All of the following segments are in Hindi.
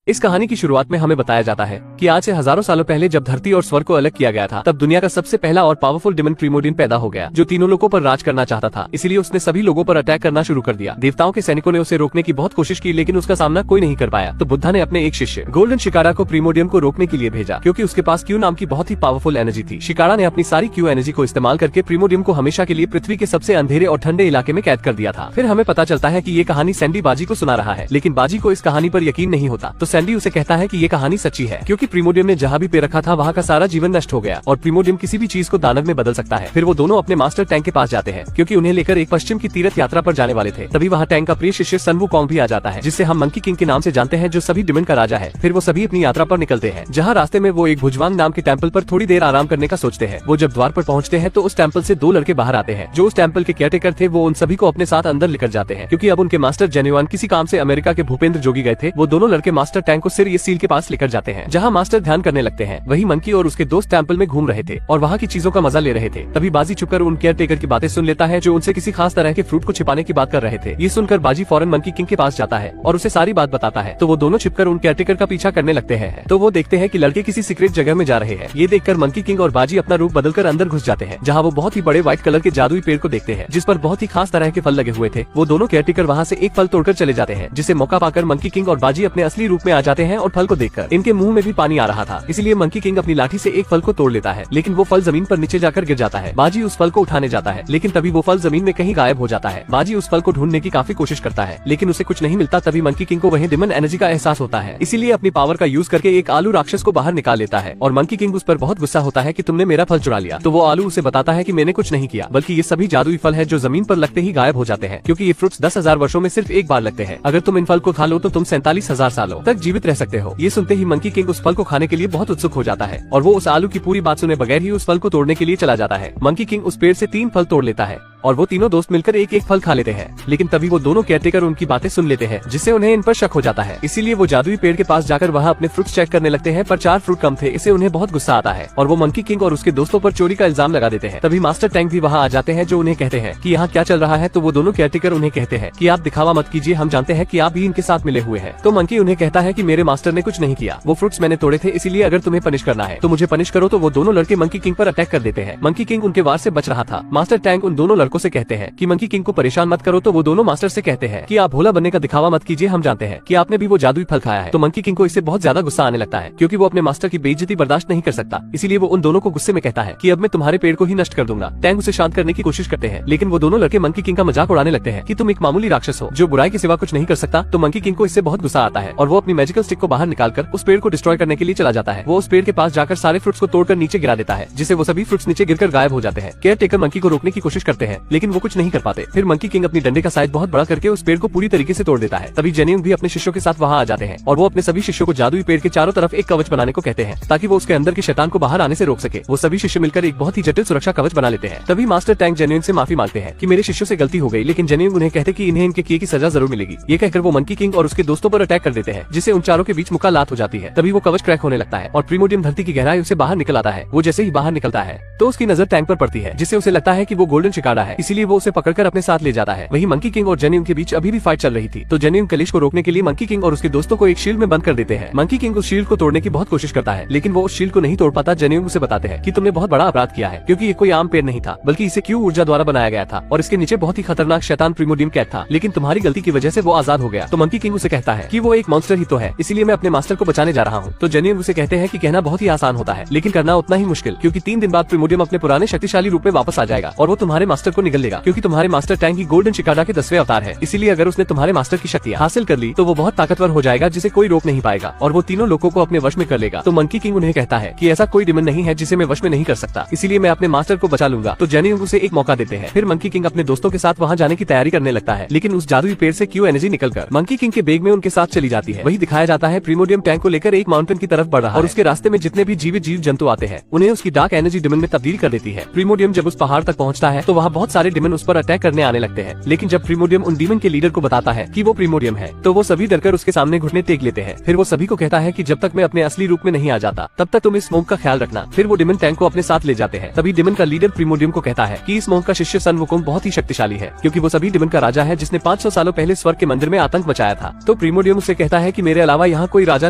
इस कहानी की शुरुआत में हमें बताया जाता है कि आज से हजारों सालों पहले जब धरती और स्वर्ग को अलग किया गया था, तब दुनिया का सबसे पहला और पावरफुल डिमन प्रीमोडियन पैदा हो गया, जो तीनों लोगों पर राज करना चाहता था। इसीलिए उसने सभी लोगों पर अटैक करना शुरू कर दिया। देवताओं के सैनिकों ने उसे रोकने की बहुत कोशिश की, लेकिन उसका सामना कोई नहीं कर पाया। तो बुद्धा ने अपने एक शिष्य गोल्डन शिकारा को प्रीमोडियम को रोकने के लिए भेजा, क्योंकि उसके पास क्यू नाम की बहुत ही पावरफुल एनर्जी थी। शिकारा ने अपनी सारी क्यू एनर्जी को इस्तेमाल करके प्रीमोडियम को हमेशा के लिए पृथ्वी के सबसे अंधेरे और ठंडे इलाके में कैद कर दिया था। फिर हमें पता चलता है कि ये कहानी सैंडी बाजी को सुना रहा है, लेकिन बाजी को इस कहानी पर यकीन नहीं होता। तो सैंडी उसे कहता है कि ये कहानी सच्ची है, क्योंकि प्रीमोडियम ने जहाँ भी पैर रखा था वहाँ का सारा जीवन नष्ट हो गया और प्रीमोडियम किसी भी चीज को दानव में बदल सकता है। फिर वो दोनों अपने मास्टर टैंक के पास जाते हैं, क्योंकि उन्हें लेकर एक पश्चिम की तीर्थ यात्रा पर जाने वाले थे। तभी वहाँ टैंक का प्रिय शिष्य सन वुकोंग भी आ जाता है, जिससे हम मंकी किंग के नाम से जानते हैं, जो सभी डिमन का राजा है। फिर वो सभी अपनी यात्रा पर निकलते हैं, जहाँ रास्ते में वो एक भुजवांग नाम के टेम्पल पर थोड़ी देर आराम करने का सोचते हैं। वो जब द्वार पर पहुँचते हैं तो उस टेम्पल से दो लड़के बाहर आते हैं, जो उस टेम्पल के केयरटेकर थे। वो उन सभी को अपने साथ अंदर लेकर जाते हैं, क्योंकि अब उनके मास्टर जेन्युइन किसी काम से अमेरिका के भूपेंद्र जोगी गए थे। वो दोनों लड़के मास्टर टैंक को सिर ये सील के पास लेकर जाते हैं, जहाँ मास्टर ध्यान करने लगते हैं। वही मंकी और उसके दोस्त टेम्पल में घूम रहे थे और वहाँ की चीजों का मजा ले रहे थे। तभी बाजी छुपकर उन केयरटेकर की बातें सुन लेता है, जो उनसे किसी खास तरह के फ्रूट को छिपाने की बात कर रहे थे। ये सुनकर बाजी फौरन मंकी किंग के पास जाता है और उसे सारी बात बताता है। तो वो दोनों छिपकर उन केयरटेकर का पीछा करने लगते हैं। तो वो देखते हैं कि लड़के किसी सीक्रेट जगह में जा रहे हैं। ये देखकर मंकी किंग और बाजी अपना रूप बदलकर अंदर घुस जाते हैं, जहाँ वो बहुत ही बड़े व्हाइट कलर के जादुई पेड़ को देखते हैं, जिस पर बहुत ही खास तरह के फल लगे हुए थे। वो दोनों केयरटेकर वहाँ से एक फल तोड़कर चले जाते हैं, जिसे मौका पाकर मंकी किंग और बाजी अपने असली रूप में आ जाते हैं और फल को देखकर इनके मुंह में भी पानी आ रहा था। इसलिए मंकी किंग अपनी लाठी से एक फल को तोड़ लेता है, लेकिन वो फल जमीन पर नीचे जाकर गिर जाता है। बाजी उस फल को उठाने जाता है, लेकिन तभी वो फल जमीन में कहीं गायब हो जाता है। बाजी उस फल को ढूंढने की काफी कोशिश करता है, लेकिन उसे कुछ नहीं मिलता। तभी मंकी किंग को वहीं डिमन एनर्जी का एहसास होता है, इसीलिए अपनी पावर का यूज करके एक आलू राक्षस को बाहर निकाल लेता है। और मंकी किंग उस पर बहुत गुस्सा होता है कि तुमने मेरा फल चुरा लिया। तो वो आलू उसे बताता है कि मैंने कुछ नहीं किया, बल्कि ये सभी जादुई फल है, जो जमीन पर लगते ही गायब हो जाते हैं, क्योंकि ये फ्रूट्स 10,000 वर्षों में सिर्फ एक बार लगते हैं। अगर तुम इन फल को खा लो तो तुम 47,000 सालों तक जीवित रह सकते हो। ये सुनते ही मंकी किंग उस फल को खाने के लिए बहुत उत्सुक हो जाता है, और वो उस आलू की पूरी बात सुने बगैर ही उस फल को तोड़ने के लिए चला जाता है। मंकी किंग उस पेड़ से 3 फल तोड़ लेता है और वो तीनों दोस्त मिलकर एक एक फल खा लेते हैं। लेकिन तभी वो दोनों केयरटेकर उनकी बातें सुन लेते हैं, जिससे उन्हें इन पर शक हो जाता है। इसीलिए वो जादुई पेड़ के पास जाकर वहाँ अपने फ्रूट्स चेक करने लगते हैं, पर 4 फ्रूट कम थे। इससे उन्हें बहुत गुस्सा आता है और वो मंकी किंग और उसके दोस्तों पर चोरी का इल्जाम लगा देते हैं। तभी मास्टर टैंक भी वहाँ आ जाते हैं, जो उन्हें कहते हैं कि यहाँ क्या चल रहा है। तो वो दोनों केयरटेकर उन्हें कहते हैं कि आप दिखावा मत कीजिए, हम जानते हैं कि आप भी इनके साथ मिले हुए हैं। तो मंकी उन्हें कहता है कि मेरे मास्टर ने कुछ नहीं किया, वो फ्रूट्स मैंने तोड़े थे, इसीलिए अगर तुम्हें पनिश करना है तो मुझे पनिश करो। तो वो दोनों लड़के मंकी किंग पर अटैक कर देते हैं। मंकी किंग उनके वार से बच रहा था। मास्टर टैंक उन दोनों लड़कों से कहते हैं कि मंकी किंग को परेशान मत करो। तो वो दोनों मास्टर से कहते हैं कि आप भोला बनने का दिखावा मत कीजिए, हम जानते हैं कि आपने भी वो जादुई फल खाया है। तो मंकी किंग को इससे बहुत ज्यादा गुस्सा आने लगता है, क्योंकि वो अपने मास्टर की बेइज्जती बर्दाश्त नहीं कर सकता। इसीलिए वो उन दोनों को गुस्से में कहता है कि अब मैं तुम्हारे पेड़ को ही नष्ट कर दूंगा। टैंक उसे शांत करने की कोशिश करते हैं, लेकिन वो दोनों लड़के मंकी किंग का मजाक उड़ाने लगते हैं कि तुम एक मामूली राक्षस हो जो बुराई के सिवा कुछ नहीं कर सकता। तो मंकी किंग को इससे बहुत गुस्सा आता है और वो अपनी मैजिकल स्टिक को बाहर निकालकर उस पेड़ को डिस्ट्रॉय करने के लिए चला जाता है। वो उस पेड़ के पास जाकर सारे फ्रूट्स को तोड़कर नीचे गिरा देता है, जिससे वो सभी फ्रूट्स नीचे गिरकर गायब हो जाते हैं। केयरटेकर मंकी को रोकने की कोशिश करते हैं, लेकिन वो कुछ नहीं कर पाते। फिर मंकी किंग अपनी डंडे का साइज बहुत बड़ा करके उस पेड़ को पूरी तरीके से तोड़ देता है। तभी जेन्युइन भी अपने शिष्यों के साथ वहाँ आ जाते हैं और वो अपने सभी शिष्यों को जादुई पेड़ के चारों तरफ एक कवच बनाने को कहते हैं, ताकि वो उसके अंदर के शैतान को बाहर आने से रोक सके। वो सभी शिष्य मिलकर एक बहुत ही जटिल सुरक्षा कवच बना लेते हैं। तभी मास्टर टैंक जेन्युइन से माफी मांगते हैं कि मेरे शिष्यों से गलती हो गई, लेकिन जेन्युइन उन्हें कहते कि इन्हें इनके किए की सजा जरूर मिलेगी। ये कहकर वो मंकी किंग और उसके दोस्तों पर अटैक कर देते हैं, जिससे उन चारों के बीच मुकालात हो जाती है। तभी वो कवच क्रैक होने लगता है और प्रीमोडियम धरती की गहराई से बाहर निकल आता है। वो जैसे ही बाहर निकलता है तो उसकी नजर टैंक पर पड़ती है, जिससे उसे लगता है कि वो गोल्डन शिकारा है, इसीलिए वो उसे पकड़कर अपने साथ ले जाता है। वही मंकी किंग और जेन्युइन के बीच अभी भी फाइट चल रही थी। तो जेन्युइन कलेश को रोकने के लिए मंकी किंग और उसके दोस्तों को एक शील्ड में बंद कर देते हैं। मंकी किंग उस शील्ड को तोड़ने की बहुत कोशिश करता है, लेकिन वो उस शील्ड को नहीं तोड़ पाता। जेन्युइन उसे बताते हैं कि तुमने बहुत बड़ा अपराध किया है, क्योंकि ये कोई आम पेड़ नहीं था, बल्कि इसे क्यू ऊर्जा द्वारा बनाया गया था और इसके नीचे बहुत ही खतरनाक शैतान प्रीमोडियम कैद था। लेकिन तुम्हारी गलती की वजह से वो आजाद हो गया। तो मंकी किंग उसे कहता है कि वो एक मॉन्स्टर ही तो है, इसीलिए मैं अपने मास्टर को बचाने जा रहा हूँ। तो जेन्युइन उसे कहते हैं कि कहना बहुत ही आसान होता है, लेकिन करना उतना ही मुश्किल, क्योंकि 3 दिन बाद प्रीमोडियम अपने पुराने शक्तिशाली रूप में वापस आ जाएगा और वो तुम्हारे मास्टर को निगल लेगा, क्योंकि तुम्हारे मास्टर टैंक ही गोल्डन शिकारा के 10वें अवतार है। इसीलिए अगर उसने तुम्हारे मास्टर की शक्तियाँ हासिल कर ली तो वो बहुत ताकतवर हो जाएगा, जिसे कोई रोक नहीं पाएगा और वो तीनों लोगों को अपने वश में कर लेगा। तो मंकी किंग उन्हें कहता है कि ऐसा कोई डिमन नहीं है जिसे मैं वश में नहीं कर सकता, इसीलिए मैं अपने मास्टर को बचा लूंगा। तो जेन्युइन उसे एक मौका देते हैं। फिर मंकी किंग अपने दोस्तों के साथ वहाँ जाने की तैयारी करने लगता है, लेकिन उस जादुई पेड़ से क्यू एनर्जी निकलकर मंकी किंग के बैग में उनके साथ चली जाती है। वही दिखाया जाता है प्रीमोडियम टैंक को लेकर एक माउंटेन की तरफ बढ़ रहा है और उसके रास्ते में जितने भी जीवित जीव जंतु आते हैं उन्हें उसकी डार्क एनर्जी डिमन में तब्दील कर देती है। प्रीमोडियम जब उस पहाड़ तक पहुँचता है तो वहाँ बहुत बहुत सारे डिमन उस पर अटैक करने आने लगते हैं। लेकिन जब प्रीमोडियम उन डीमन के लीडर को बताता है कि वो प्रीमोडियम है, तो वो सभी डरकर उसके सामने घुटने टेक लेते हैं। फिर वो सभी को कहता है कि जब तक मैं अपने असली रूप में नहीं आ जाता तब तक तुम इस स्मोक का ख्याल रखना। फिर वो डिमन टैंक को अपने साथ ले जाते हैं। तभी डिमन का लीडर प्रीमोडियम को कहता है कि इस स्मोक का शिष्य सन वुकोंग बहुत ही शक्तिशाली है, क्योंकि वो सभी डिमन का राजा है जिसने 500 सालों पहले स्वर्ग के मंदिर में आतंक मचाया था। तो प्रीमोडियम उसे कहता है कि मेरे अलावा यहाँ कोई राजा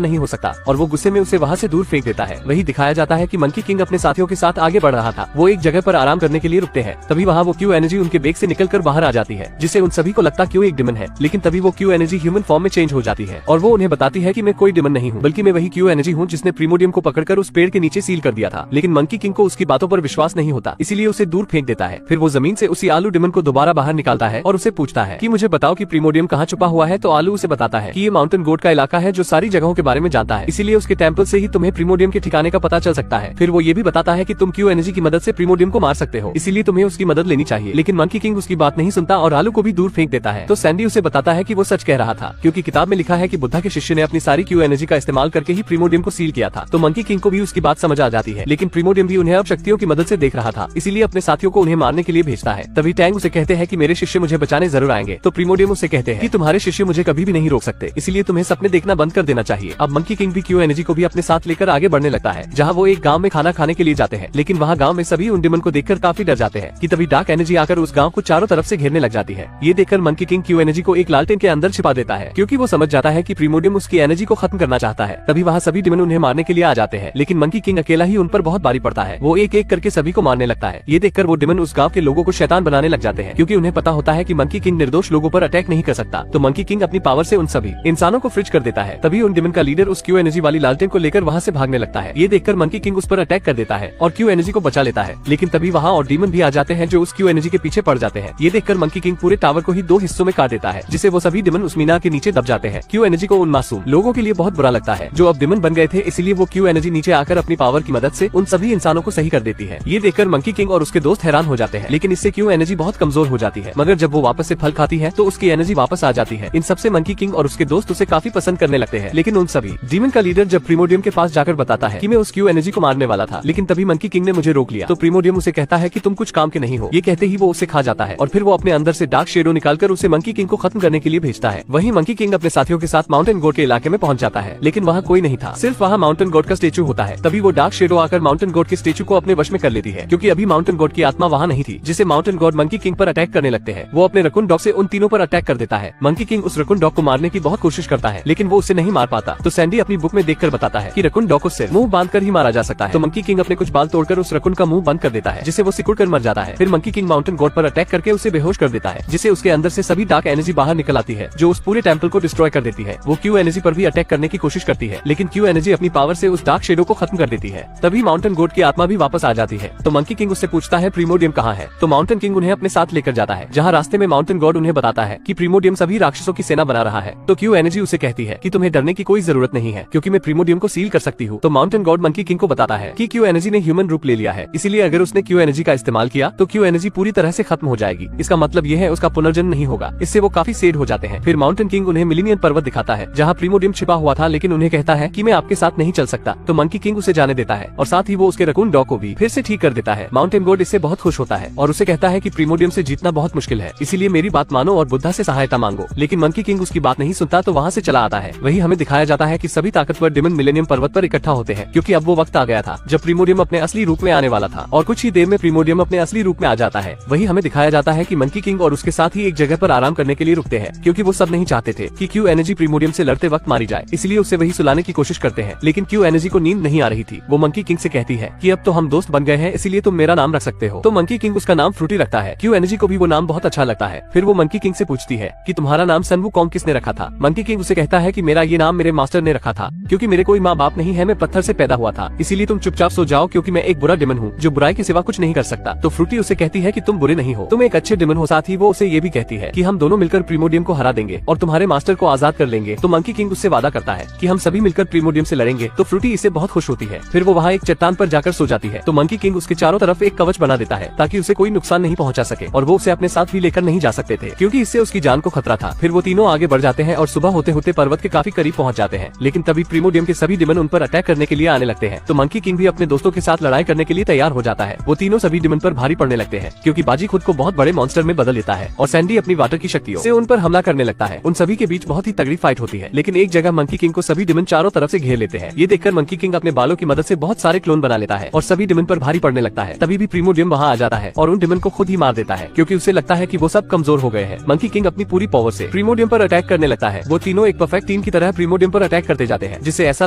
नहीं हो सकता, और वो गुस्से में उसे वहाँ से दूर फेंक देता है। वही दिखाया जाता है कि मंकी किंग अपने साथियों के साथ आगे बढ़ रहा था। वो एक जगह पर आराम करने के लिए रुकते हैं। तभी वहाँ वो क्यू एनर्जी उनके बेग से निकलकर बाहर आ जाती है, जिससे उन सभी को लगता क्यों एक डिमन है। लेकिन तभी वो क्यू एनर्जी ह्यूमन फॉर्म में चेंज हो जाती है और वो उन्हें बताती है कि मैं कोई डिमन नहीं हूँ, बल्कि मैं वही क्यू एनर्जी हूँ जिसने प्रीमोडियम को पकड़कर उस पेड़ के नीचे सील कर दिया था। लेकिन मंकी किंग को उसकी बातों पर विश्वास नहीं होता, इसीलिए उसे दूर फेंक देता है। फिर वो जमीन से उसी आलू डिमन को दोबारा बाहर निकालता है और उसे पूछता है कि मुझे बताओ कि प्रीमोडियम कहाँ छुपा हुआ है। तो आलू उसे बताता है कि ये माउंटेन गोड का इलाका है जो सारी जगहों के बारे में जानता है, इसीलिए उसके टेम्पल से ही तुम्हें प्रीमोडियम के ठिकाने का पता चल सकता है। फिर वो ये भी बताता है कि तुम क्यू एनर्जी की मदद से प्रीमोडियम को मार सकते हो, इसीलिए तुम्हें उसकी मदद लेनी चाहिए। लेकिन मंकी किंग उसकी बात नहीं सुनता और आलू को भी दूर फेंक देता है। तो सैंडी उसे बताता है कि वो सच कह रहा था, क्योंकि किताब में लिखा है कि बुद्धा के शिष्य ने अपनी सारी क्यू एनर्जी का इस्तेमाल करके ही प्रीमोडियम को सील किया था। तो मंकी किंग को भी उसकी बात समझ आ जाती है। लेकिन प्रीमोडियम भी उन्हें अब शक्तियों की मदद से देख रहा था, इसीलिए अपने साथियों को उन्हें मारने के लिए भेजता है। तभी टैंग उसे कहते हैं कि मेरे शिष्य मुझे बचाने जरूर आएंगे। तो प्रीमोडियम उसे कहते हैं कि तुम्हारे शिष्य मुझे कभी भी नहीं रोक सकते, इसलिए तुम्हें सपने देखना बंद कर देना चाहिए। अब मंकी किंग भी क्यू एनर्जी को भी अपने साथ लेकर आगे बढ़ने लगता है, जहाँ वो एक गाँव में खाना खाने के लिए जाते हैं। लेकिन वहाँ गाँव में सभी उन डिमन को देखकर काफी डर जाते हैं कि तभी डार्क एनर्जी आकर उस गाँव को चारों तरफ से घेरने लग जाती है। ये देखकर मंकी किंग क्यू एनर्जी को एक लालटेन के अंदर छिपा देता है, क्योंकि वो समझ जाता है कि प्रीमोडियम उसकी एनर्जी को खत्म करना चाहता है। तभी वहाँ सभी डिमन उन्हें मारने के लिए आ जाते हैं, लेकिन मंकी किंग अकेला ही उन पर बहुत भारी पड़ता है। वो एक एक करके सभी को मारने लगता है। ये देखकर वो डिमन उस गाँव के लोगों को शैतान बनाने लग जाते हैं, क्योंकि उन्हें पता होता है कि मंकी किंग निर्दोष लोगों पर अटैक नहीं कर सकता। तो मंकी किंग अपनी पावर से उन सभी इंसानों को फ्रिज कर देता है। तभी उन डिमन का लीडर उस क्यू एनर्जी वाली लालटेन को लेकर वहाँ से भागने लगता है। ये देखकर मंकी किंग उस पर अटैक कर देता है और क्यू एनर्जी को बचा लेता है। लेकिन तभी वहाँ और डीमन भी आ जाते हैं जो उस क्यू एनर्जी के पीछे पड़ जाते हैं। ये देखकर मंकी किंग पूरे टावर को ही 2 हिस्सों में काट देता है, जिससे वो सभी डिमन उस मीनार के नीचे दब जाते हैं। क्यू एनर्जी को उन मासूम लोगों के लिए बहुत बुरा लगता है जो अब डिमन बन गए थे, इसीलिए वो क्यू एनर्जी नीचे आकर अपनी पावर की मदद से उन सभी इंसानों को सही कर देती है। ये देखकर मंकी किंग और उसके दोस्त हैरान हो जाते हैं, लेकिन इससे क्यू एनर्जी बहुत कमजोर हो जाती है। मगर जब वो वापस से फल खाती है तो उसकी एनर्जी वापस आ जाती है। इन सबसे मंकी किंग और उसके दोस्त उसे काफी पसंद करने लगते हैं। लेकिन उन सभी डीमन का लीडर जब प्रीमोडियम के पास जाकर बताता है कि मैं उस क्यू एनर्जी को मारने वाला था, लेकिन तभी मंकी किंग ने मुझे रोक लिया। तो प्रीमोडियम उसे कहता है कि तुम कुछ काम के नहीं हो। ये कहते ही वो उसे खा जाता है और फिर वो अपने अंदर से डार्क शेडो निकालकर उसे मंकी किंग को खत्म करने के लिए भेजता है। वहीं मंकी किंग अपने साथियों के साथ माउंटेन गोड के इलाके में पहुंच जाता है, लेकिन वहाँ कोई नहीं था, सिर्फ वहाँ माउंटेन गोड का स्टेचू होता है। तभी वो डार्क शेडो आकर माउंटेन गोड के स्टेचू को अपने वश में कर लेती है, क्योंकि अभी माउंटेन गोड की आत्मा वहाँ नहीं थी, जिसे माउंटेन गोड मंकी किंग पर अटैक करने लगते हैं। वो अपने रकुन डॉग से उन तीनों पर अटैक कर देता है। मंकी किंग उस रकुन डॉग को मारने की बहुत कोशिश करता है, लेकिन वो उसे नहीं मार पाता। तो सैंडी अपनी बुक में देखकर बताता है कि रकुन डॉग को सिर्फ मुंह बांधकर ही मारा जा सकता है। तो मंकी किंग अपने कुछ बाल तोड़कर उस रकुन का मुंह बंद कर देता है, जिससे वो सिकुड़ कर मर जाता है। फिर मंकी किंग माउंटेन गोड पर अटैक करके उसे बेहोश कर देता है, जिससे उसके अंदर से सभी डार्क एनर्जी बाहर निकल आती है, जो उस पूरे टेम्पल को डिस्ट्रॉय कर देती है। वो क्यू एनर्जी पर भी अटैक करने की कोशिश करती है, लेकिन क्यू एनर्जी अपनी पावर से उस डार्क शेडो को खत्म कर देती है। तभी माउंटेन गोड की आत्मा भी वापस आ जाती है। तो मंकी किंग उससे पूछता है प्रीमोडियम कहाँ है। तो माउंटेन किंग उन्हें अपने साथ लेकर जाता है, जहाँ रास्ते में माउंटेन गॉड उन्हें बताता है कि प्रीमोडियम सभी राक्षसों की सेना बना रहा है। तो क्यू एनर्जी उसे कहती है कि तुम्हें डरने की कोई जरूरत नहीं है, क्योंकि मैं प्रीमोडियम को सील कर सकती हूँ। तो माउंटेन गॉड मंकी किंग को बताता है कि क्यू एनर्जी ने ह्यूमन रूप ले लिया है, इसीलिए अगर उसने क्यू एनर्जी का इस्तेमाल किया तो क्यू एनर्जी पूरी तरह से खत्म हो जाएगी। इसका मतलब यह है उसका पुनर्जन्म नहीं होगा। इससे वो काफी सैड हो जाते हैं। फिर माउंटेन किंग उन्हें मिलीनियन पर्वत दिखाता है, जहाँ प्रीमोडियम छिपा हुआ था, लेकिन उन्हें कहता है कि मैं आपके साथ नहीं चल सकता। तो मंकी किंग उसे जाने देता है और साथ ही वो उसके रकून डॉग को भी फिर से ठीक कर देता है। माउंटेन गॉड इससे बहुत खुश होता है और उसे कहता है कि प्रीमोडियम से जीतना बहुत मुश्किल है, इसीलिए मेरी बात मानो और बुद्धा से सहायता मांगो। लेकिन मंकी किंग उसकी बात नहीं सुनता, तो वहाँ से चला आता है। वही हमें दिखाया जाता है कि सभी ताकतवर डिमन मिलेनियम पर्वत पर इकट्ठा होते हैं, क्योंकि अब वो वक्त आ गया था जब प्रीमोडियम अपने असली रूप में आने वाला था और कुछ ही देर में प्रीमोडियम अपने असली रूप में आ जाता है। वही हमें दिखाया जाता है कि मंकी किंग और उसके साथ ही एक जगह पर आराम करने के लिए रुकते हैं, क्योंकि वो सब नहीं चाहते थे कि क्यू एनर्जी प्रीमोडियम से लड़ते वक्त मारी जाए, इसलिए उसे वही सुलाने की कोशिश करते हैं। लेकिन क्यू एनर्जी को नींद नहीं आ रही थी। वो मंकी किंग से कहती है कि अब तो हम दोस्त बन गए हैं, इसलिए तुम मेरा नाम रख सकते हो। तो मंकी किंग उसका नाम फ्रूटी रखता है। क्यू एनर्जी को भी वो नाम बहुत अच्छा लगता है। फिर वो मंकी किंग से पूछती है कि तुम्हारा नाम सन वुकोंग किसने रखा था। मंकी किंग उसे कहता है कि मेरा ये नाम मेरे मास्टर ने रखा था, क्योंकि मेरे कोई माँ बाप नहीं है, मैं पत्थर से पैदा हुआ था, इसीलिए तुम चुपचाप सो जाओ, क्योंकि मैं एक बुरा डिमन हूँ जो बुराई के सिवा कुछ नहीं कर सकता। तो फ्रूटी उसे कहती है कि तुम बुरे नहीं हो, तुम एक अच्छे डिमन हो। साथ ही वो उसे ये भी कहती है कि हम दोनों मिलकर प्रीमोडियम को हरा देंगे और तुम्हारे मास्टर को आजाद कर लेंगे। तो मंकी किंग उससे वादा करता है कि हम सभी मिलकर प्रीमोडियम से लड़ेंगे। तो फ्रूटी इससे बहुत खुश होती है। फिर वो वहाँ एक चट्टान पर जाकर सो जाती है। तो मंकी किंग उसके चारों तरफ एक कवच बना देता है ताकि उसे कोई नुकसान नहीं पहुँचा सके, और वो उसे अपने साथ भी लेकर नहीं जा सकते थे, क्योंकि इससे उसकी जान को खतरा था। फिर वो तीनों आगे बढ़ जाते हैं और सुबह होते होते पर्वत के काफी करीब पहुँच जाते हैं। लेकिन तभी प्रीमोडियम के सभी डिमन उन पर अटैक करने के लिए आने लगते हैं। तो मंकी किंग भी अपने दोस्तों के साथ लड़ाई करने के लिए तैयार हो जाता है। वो तीनों सभी डिमन पर भारी पड़ने लगते हैं। क्योंकि बाजी खुद को बहुत बड़े मॉन्स्टर में बदल लेता है और सैंडी अपनी वाटर की शक्तियों से उन पर हमला करने लगता है। उन सभी के बीच बहुत ही तगड़ी फाइट होती है, लेकिन एक जगह मंकी किंग को सभी डिमन चारों तरफ से घेर लेते हैं। ये देखकर मंकी किंग अपने बालों की मदद से बहुत सारे क्लोन बना लेता है और सभी डिमन पर भारी पड़ने लगता है। तभी भी प्रीमोडियम वहाँ आ जाता है और उन डिमन को खुद ही मार देता है, क्योंकि उसे लगता है कि वो सब कमजोर हो गए हैं। मंकी किंग अपनी पूरी पावर से प्रीमोडियम पर अटैक करने लगता है। वो तीनों एक परफेक्ट टीम की तरह प्रीमोडियम पर अटैक करते जाते हैं, जिससे ऐसा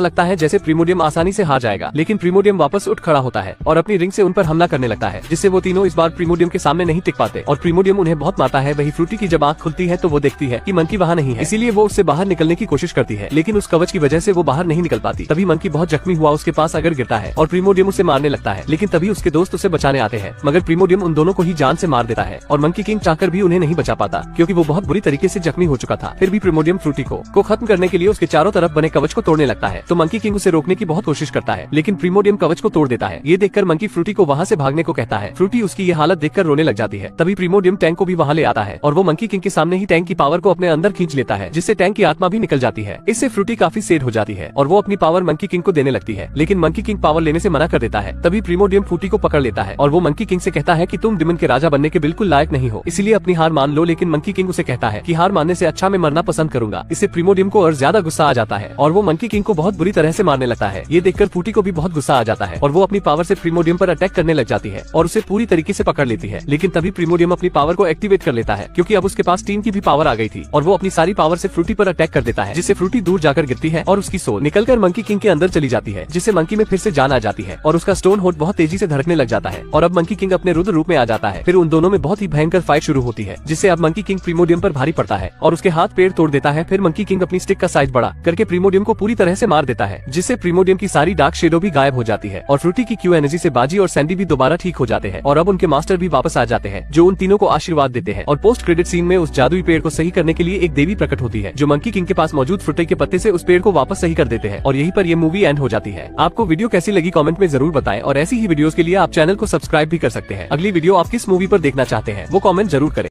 लगता है जैसे प्रीमोडियम आसानी से हार जाएगा। लेकिन प्रीमोडियम वापस उठ खड़ा होता है और अपनी रिंग से उन पर हमला करने लगता है, जिससे वो तीनों इस बार प्रीमोडियम के सामने नहीं टिक पाते और प्रीमोडियम उन्हें बहुत मारता है। वही फ्रूटी की जब आंख खुलती है तो वो देखती है कि मंकी वहाँ नहीं है, इसीलिए वो उससे बाहर निकलने की कोशिश करती है, लेकिन उस कवच की वजह से वो बाहर नहीं निकल पाती। तभी मंकी बहुत जख्मी हुआ उसके पास अगर गिरता है और प्रीमोडियम उसे मारने लगता है, लेकिन तभी उसके दोस्त उसे बचाने आते हैं, मगर प्रीमोडियम उन दोनों को ही जान से मार देता है और मंकी किंग चाहकर भी उन्हें नहीं बचा पाता, क्योंकि वो बहुत बुरी तरीके से जख्मी हो चुका था। फिर भी प्रीमोडियम फ्रूटी को खत्म करने के लिए उसके चारों तरफ बने कवच को तोड़ने लगता है, तो मंकी किंग उसे रोकने की बहुत कोशिश करता है, लेकिन प्रीमोडियम कवच को तोड़ देता है। ये देखकर मंकी फ्रूटी को वहाँ से भागने को कहता है। फ्रूटी उसकी ये हालत देखकर रोने लग जाती है। तभी प्रीमोडियम टैंक को भी वहाँ ले आता है और वो मंकी किंग के सामने ही टैंक की पावर को अपने अंदर खींच लेता है, जिससे टैंक की आत्मा भी निकल जाती है। इससे फ्रूटी काफी सैड हो जाती है और वो अपनी पावर मंकी किंग को देने लगती है, लेकिन मंकी किंग पावर लेने से मना कर देता है। तभी प्रीमोडियम फ्रूटी को पकड़ लेता है और वो मंकी किंग से कहता है कि तुम डिमन के राजा बनने के बिल्कुल लायक नहीं हो, इसलिए अपनी हार मान लो। लेकिन मंकी किंग उसे कहता है कि हार मानने से अच्छा मैं मरना पसंद करूंगा। इससे प्रीमोडियम को और ज्यादा गुस्सा आ जाता है और वो मंकी किंग को बहुत बुरी तरह से मारने लगता है। ये देखकर फ्रूटी को भी बहुत गुस्सा आ जाता है और वो अपनी पावर से प्रीमोडियम पर अटैक करने लग जाती है और उसे पूरी तरीके से पकड़ लेती है। लेकिन तभी प्रीमोडियम अपनी पावर को एक्टिवेट कर लेता है, क्योंकि अब उसके पास टीम की भी पावर आ गई थी और वो अपनी सारी पावर से फ्रूटी पर अटैक कर देता है, जिससे फ्रूटी दूर जाकर गिरती है और उसकी सोल निकलकर मंकी किंग के अंदर चली जाती है, जिससे मंकी में फिर से जान आ जाती है और उसका स्टोन होट बहुत तेजी से धड़कने लग जाता है और अब मंकी किंग अपने रुद्र रूप में आ जाता है। फिर उन दोनों में बहुत ही भयंकर फाइट शुरू होती है, जिससे अब मंकी किंग प्रीमोडियम पर भारी पड़ता है और उसके हाथ पैर तोड़ देता है। फिर मंकी किंग अपनी स्टिक का साइज बड़ा करके प्रीमोडियम को पूरी तरह से मार देता है, जिससे प्रीमोडियम की सारी डार्क शेडो भी गायब हो जाती है और फ्रूटी की क्यू एनर्जी से बाजी और सैंडी भी दोबारा ठीक हो जाते हैं और अब उनके मास्टर भी वापस आ जाते हैं, जो उन तीनों को आशीर्वाद देते हैं। और पोस्ट क्रेडिट सीन में उस जादुई पेड़ को सही करने के लिए एक देवी प्रकट होती है, जो मंकी किंग के पास मौजूद फ्रूटी के पत्ते से उस पेड़ को वापस सही कर देते हैं और यहीं पर ये मूवी एंड हो जाती है। आपको वीडियो कैसी लगी कमेंट में जरूर बताएं और ऐसी ही वीडियोस के लिए आप चैनल को सब्सक्राइब भी कर सकते हैं। अगली वीडियो आप किस मूवी पर देखना चाहते हैं वो कमेंट जरूर करें।